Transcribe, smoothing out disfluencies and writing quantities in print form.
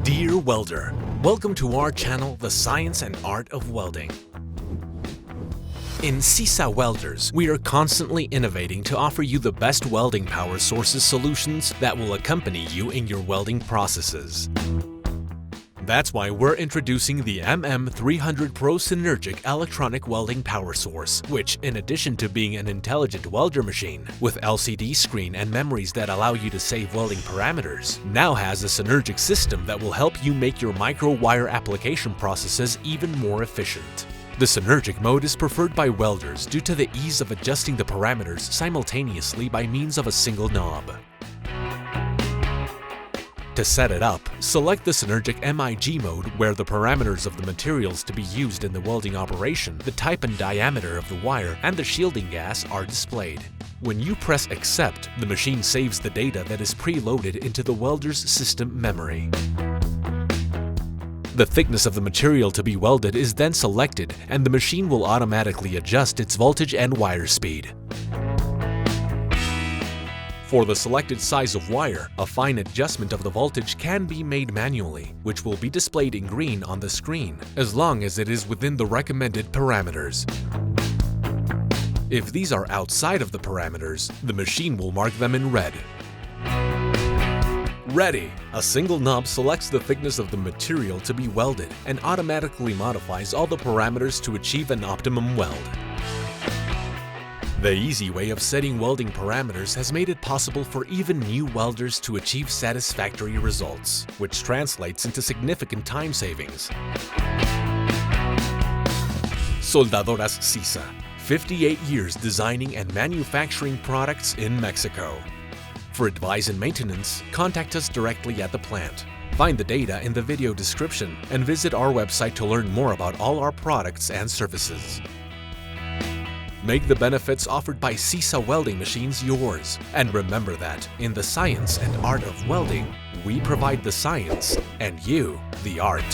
Dear welder, welcome to our channel, The Science and Art of Welding. In SIISA Welders, we are constantly innovating to offer you the best welding power sources solutions that will accompany you in your welding processes. That's why we're introducing the MMPRO300 Synergic electronic welding power source, which, in addition to being an intelligent welder machine with LCD screen and memories that allow you to save welding parameters, now has a Sinergic system that will help you make your micro-wire application processes even more efficient. The Sinergic mode is preferred by welders due to the ease of adjusting the parameters simultaneously by means of a single knob. To set it up, select the Sinergic MIG mode where the parameters of the materials to be used in the welding operation, the type and diameter of the wire, and the shielding gas are displayed. When you press Accept, the machine saves the data that is preloaded into the welder's system memory. The thickness of the material to be welded is then selected, and the machine will automatically adjust its voltage and wire speed. For the selected size of wire, a fine adjustment of the voltage can be made manually, which will be displayed in green on the screen, as long as it is within the recommended parameters. If these are outside of the parameters, the machine will mark them in red. Ready! A single knob selects the thickness of the material to be welded and automatically modifies all the parameters to achieve an optimum weld. The easy way of setting welding parameters has made it possible for even new welders to achieve satisfactory results, which translates into significant time savings. Soldadoras SIISA, 58 years designing and manufacturing products in Mexico. For advice and maintenance, contact us directly at the plant. Find the data in the video description and visit our website to learn more about all our products and services. Make the benefits offered by SIISA welding machines yours. And remember that, in the science and art of welding, we provide the science and you the art.